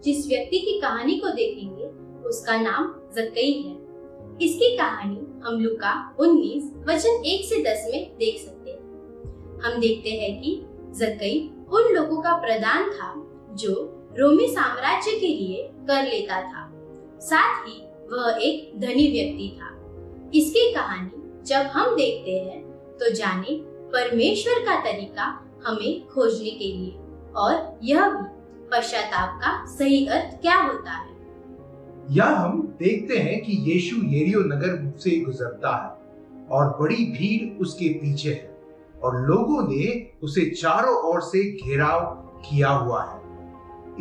जिस व्यक्ति की कहानी को देखेंगे उसका नाम जक्कई है। इसकी कहानी हम लूका 19 वचन 1 से 10 में देख सकते हैं। हम देखते हैं कि जक्कई उन लोगों का प्रधान था जो रोमी साम्राज्य के लिए कर लेता था। साथ ही वह एक धनी व्यक्ति था। इसकी कहानी जब हम देखते हैं तो जाने परमेश्वर का तरीका हमें खोजने के लिए और यह भी पश्चाताप का सही अर्थ क्या होता है। यहाँ हम देखते हैं कि यीशु यरीहो नगर से गुजरता है और बड़ी भीड़ उसके पीछे है और लोगों ने उसे चारों ओर से घेराव किया हुआ है।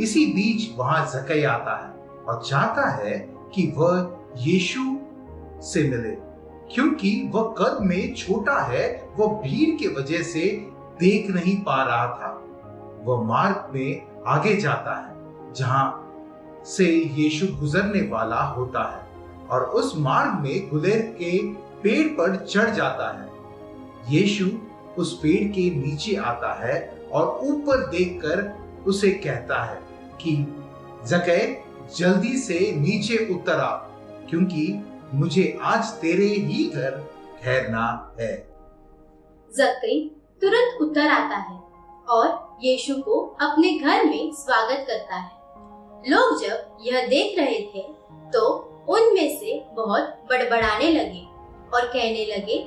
इसी बीच वहां जक्कई आता है और चाहता है कि वह यीशु से मिले। क्योंकि वह कद में छोटा है, वह भीड़ के वजह से देख नहीं पा रहा था। वह मार्ग में आगे जाता है जहां से यीशु गुजरने वाला होता है और उस मार्ग में गुलेर के पेड़ पर चढ़ जाता है। यीशु उस पेड़ के नीचे आता है और ऊपर देखकर उसे कहता है कि जक्कई जल्दी से नीचे उतर आ, क्योंकि मुझे आज तेरे ही घर ठहरना है। जक्कई तुरंत उतर आता है और यीशु को अपने घर में स्वागत करता है। लोग जब यह देख रहे थे तो उनमें से बहुत बड़बड़ाने लगे और कहने लगे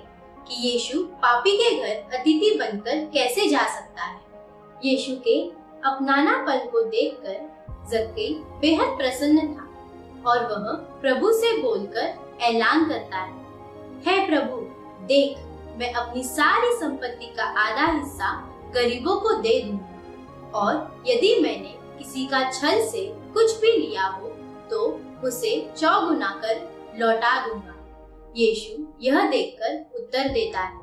कि यीशु पापी के घर अतिथि बनकर कैसे जा सकता है। यीशु के अपनानापन को देखकर जक्कई बेहद प्रसन्न था और वह प्रभु से बोलकर ऐलान करता है, हे प्रभु, देख, मैं अपनी सारी संपत्ति का आधा हिस्सा गरीबों को दे दूंगा और यदि मैंने किसी का छल से कुछ भी लिया हो तो उसे चौगुना कर लौटा दूंगा। यीशु यह देखकर उत्तर देता है,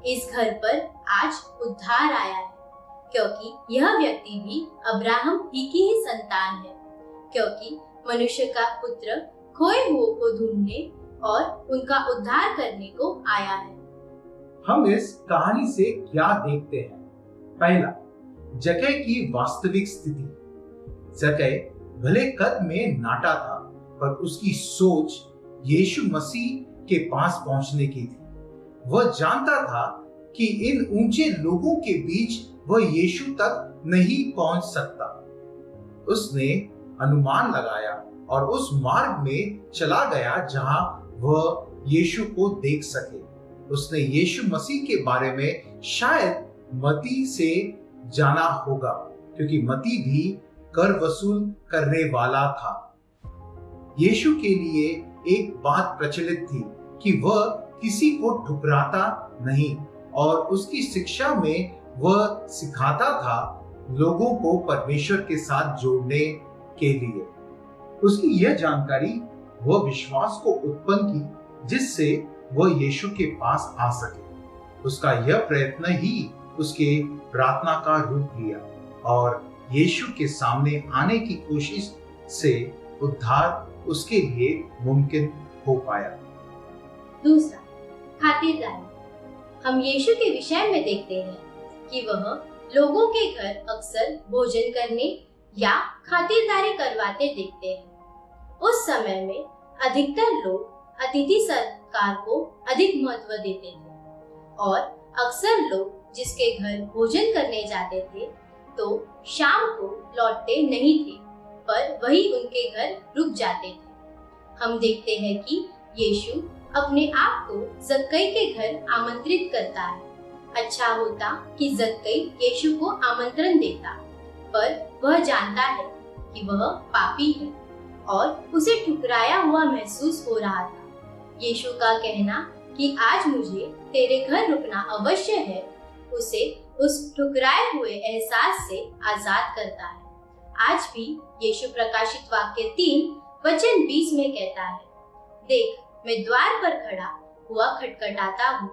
इस घर पर आज उद्धार आया है, क्योंकि यह व्यक्ति भी अब्राहम ही की ही संतान है। क्योंकि मनुष्य का पुत्र खोए हुओं को ढूंढने और उनका उद्धार करने को आया है। हम इस कहानी से क्या देखते हैं? पहला, जक्कई की वास्तविक स्थिति। जक्कई भले कद में नाटा था, पर उसकी सोच यीशु मसीह के पास पहुंचने की थी। वह जानता था कि इन ऊंचे लोगों के बीच वह यीशु तक नहीं पहुंच सकता। उसने अनुमान लगाया और उस मार्ग में चला गया जहां वह यीशु को देख सके। उसने यीशु मसीह के बारे में शायद मती से जाना होगा, क्योंकि मती भी कर वसूल करने वाला था। यीशु के लिए एक बात प्रचलित थी कि वह किसी को ठुकराता नहीं और उसकी शिक्षा में वह सिखाता था लोगों को परमेश्वर के साथ जोड़ने के लिए। उसकी यह जानकारी वह विश्वास को उत्पन्न की जिससे वह यीशु के पास आ सके। उसका यह प्रयत्न ही उसके प्रार्थना का रूप लिया और यीशु के सामने आने की कोशिश से उद्धार उसके लिए मुमकिन हो पाया। दूसरा, खातिरदारी। हम यीशु के विषय में देखते हैं कि वह लोगों के घर अक्सर भोजन करने या खातिरदारी करवाते देखते हैं। उस समय में अधिकतर लोग अतिथि सत्कार को अधिक महत्व देते थे और अक्सर लोग जिसके घर भोजन करने जाते थे तो शाम को लौटते नहीं थे, पर वही उनके घर रुक जाते थे। हम देखते हैं कि यीशु अपने आप को जक्कई के घर आमंत्रित करता है। अच्छा होता कि जक्कई यीशु को आमंत्रण देता, पर वह जानता है कि वह पापी है और उसे ठुकराया हुआ महसूस हो रहा था। यीशु का कहना कि आज मुझे तेरे घर रुकना अवश्य है, उसे उस ठुकराए हुए एहसास से आजाद करता है। आज भी यीशु प्रकाशित वाक्य 3 वचन 20 में कहता है, देख, मैं द्वार पर खड़ा हुआ खटखटाता हूँ।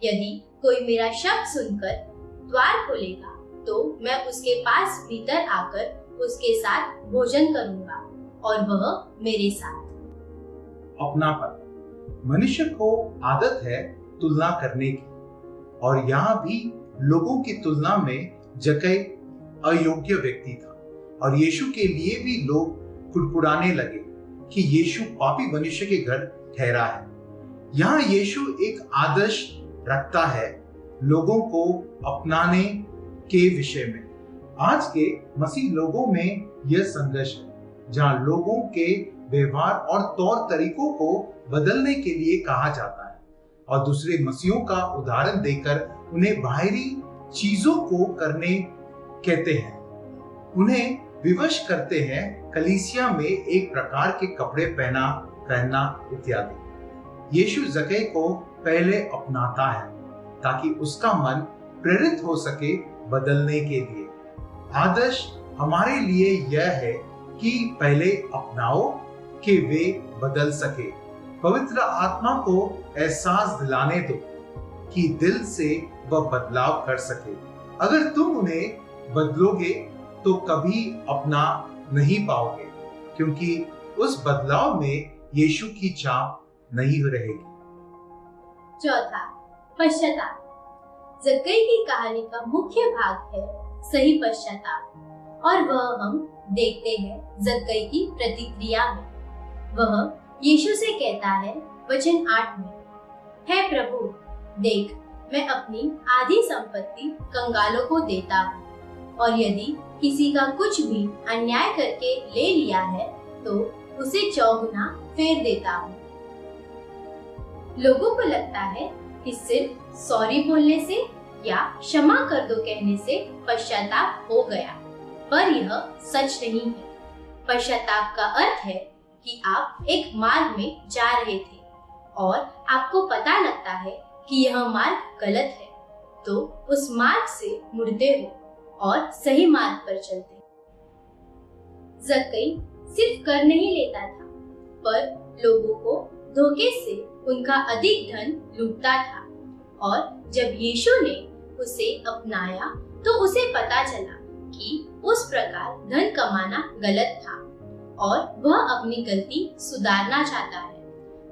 यदि कोई मेरा शब्द सुनकर द्वार खोलेगा तो मैं उसके पास भीतर आकर उसके साथ भोजन करूंगा और वह मेरे साथ। अपनापन। मनुष्य को आदत है तुलना करने की और यहाँ भी लोगों की तुलना में जक्कई अयोग्य व्यक्ति था और यीशु के लिए भी लोग कुड़कुड़ाने लगे कि यीशु पापी मनुष्य के घर ठहरा है। यहाँ यीशु एक आदर्श रखता है लोगों को अपनाने के विषय में। आज के मसीह लोगों में यह संघर्ष है, जहाँ लोगों के व्यवहार और तौर तरीकों को बदलने के लिए कहा जाता है और दूसरे मसीहों का उदाहरण देकर उन्हें बाहरी चीजों को करने कहते हैं, उन्हें विवश करते हैं कलीसिया में एक प्रकार के कपड़े पहनना इत्यादि। यीशु जक्कई को पहले अपनाता है ताकि उसका मन प्रेरित हो सके बदलने के लिए। आदर्श हमारे लिए यह है कि पहले अपनाओ कि वे बदल सके। पवित्र आत्मा को एहसास दिलाने दो कि दिल से वह बदलाव कर सके। अगर तुम उन्हें बदलोगे तो कभी अपना नहीं पाओगे, क्योंकि उस बदलाव में यीशु की छाप नहीं रहेगी। चौथा, पश्चाताप। जक्कई की कहानी का मुख्य भाग है सही पश्चाताप, और वह हम देखते हैं जक्कई की प्रतिक्रिया में। वह यीशु से कहता है वचन 8 में, हे प्रभु, देख, मैं अपनी आधी संपत्ति कंगालों को देता हूँ, और यदि किसी का कुछ भी अन्याय करके ले लिया है तो उसे चौगुना फेर देता हूँ। लोगों को लगता है कि सिर्फ सॉरी बोलने से या क्षमा कर दो कहने से पश्चाताप हो गया, पर यह सच नहीं है। पश्चाताप का अर्थ है कि आप एक मार्ग में जा रहे थे और आपको पता लगता है कि यह मार्ग गलत है, तो उस मार्ग से मुड़ते हो और सही मार्ग पर चलते। जक्कई सिर्फ कर नहीं लेता था, पर लोगों को धोखे से उनका अधिक धन लूटता था, और जब यीशु ने उसे अपनाया तो उसे पता चला कि उस प्रकार धन कमाना गलत था और वह अपनी गलती सुधारना चाहता है।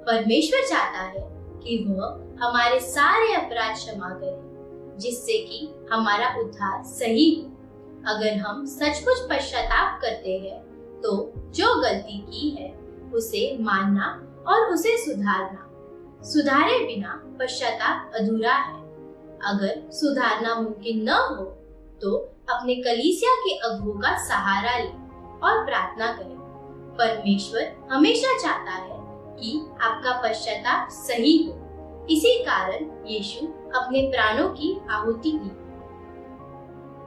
परमेश्वर चाहता है कि वह हमारे सारे अपराध क्षमा करे, जिससे कि हमारा उद्धार सही हो। अगर हम सचमुच पश्चाताप करते हैं तो जो गलती की है उसे मानना और उसे सुधारना। सुधारे बिना पश्चाताप अधूरा है। अगर सुधारना मुमकिन न हो तो अपने कलीसिया के अगुवों का सहारा लें और प्रार्थना करें। परमेश्वर हमेशा चाहता है कि आपका पश्चाताप सही हो। इसी कारण यीशु अपने प्राणों की आहुति दी।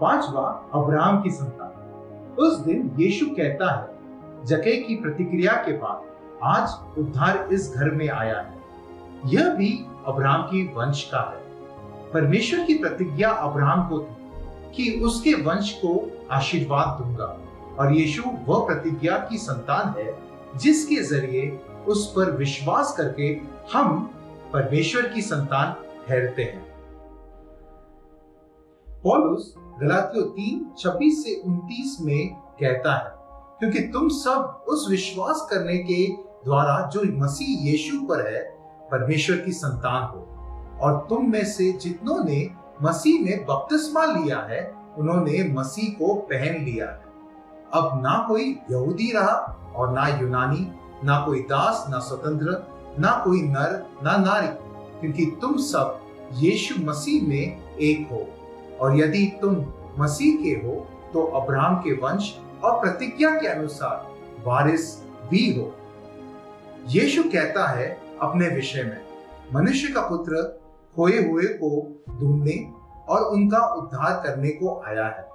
पांचवा, अब्राहम की संतान। उस दिन यीशु कहता है, जक्कई की प्रतिक्रिया के बाद आज उद्धार इस घर में आया है। यह भी अब्राहम की वंश का है। परमेश्वर की प्रतिज्ञा अब्राहम को थी कि उसके वंश को आशीर्वाद दूंगा, और यीशु वह प्रतिज्ञा की संतान है जिसके जरिए उस पर विश्वास करके हम परमेश्वर की संतान ठहरते हैं। पौलुस गलातियों 3:26 से 29 में कहता है, क्योंकि तुम सब उस विश्वास करने के द्वारा जो मसीह यीशु पर है परमेश्वर की संतान हो, और तुम में से जितनों ने मसीह में बपतिस्मा लिया है उन्होंने मसीह को पहन लिया है। अब ना कोई यहूदी रहा और ना यूनानी, ना कोई दास ना स्वतंत्र, ना कोई नर ना नारी, क्योंकि तुम सब यीशु मसीह में एक हो। और यदि तुम मसीह के हो तो अब्राहम के वंश और प्रतिज्ञा के अनुसार वारिस भी हो। यीशु कहता है अपने विषय में, मनुष्य का पुत्र खोए हुए को ढूंढने और उनका उद्धार करने को आया है।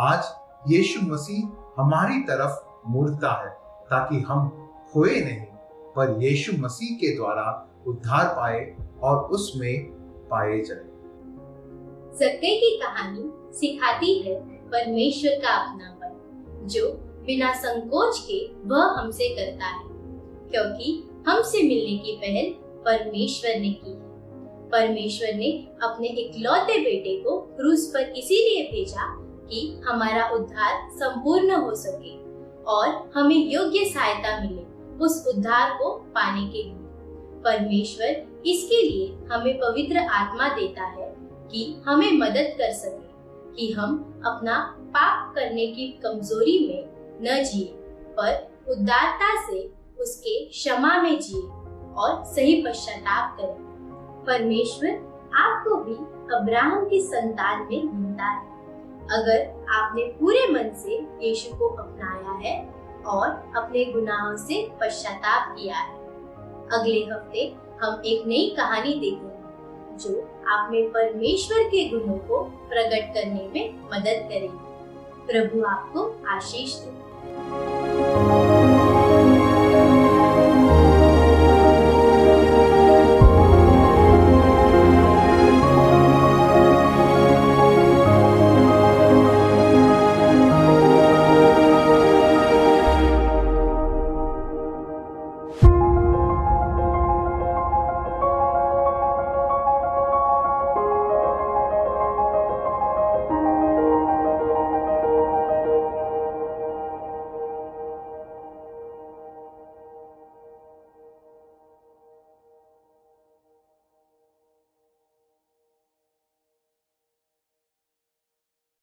आज यीशु मसीह हमारी तरफ मुड़ता है ताकि हम खोए नहीं, पर यीशु मसीह के द्वारा उद्धार पाए और उसमें पाए जाए। जक्कई की कहानी सिखाती है परमेश्वर का अपनापन, जो बिना संकोच के वह हमसे करता है, क्योंकि हमसे मिलने की पहल परमेश्वर ने की है। परमेश्वर ने अपने इकलौते बेटे को क्रूस पर इसीलिए भेजा कि हमारा उद्धार संपूर्ण हो सके और हमें योग्य सहायता मिले उस उद्धार को पाने के लिए। परमेश्वर इसके लिए हमें पवित्र आत्मा देता है कि हमें मदद कर सके कि हम अपना पाप करने की कमजोरी में न जिए, पर उदारता से उसके क्षमा में जिए और सही पश्चाताप करें। परमेश्वर आपको भी अब्राहम की संतान में गिनता है, अगर आपने पूरे मन से यीशु को अपनाया है और अपने गुनाहों से पश्चाताप किया है। अगले हफ्ते हम एक नई कहानी देखेंगे जो आप में परमेश्वर के गुणों को प्रकट करने में मदद करेगी। प्रभु आपको आशीष दे।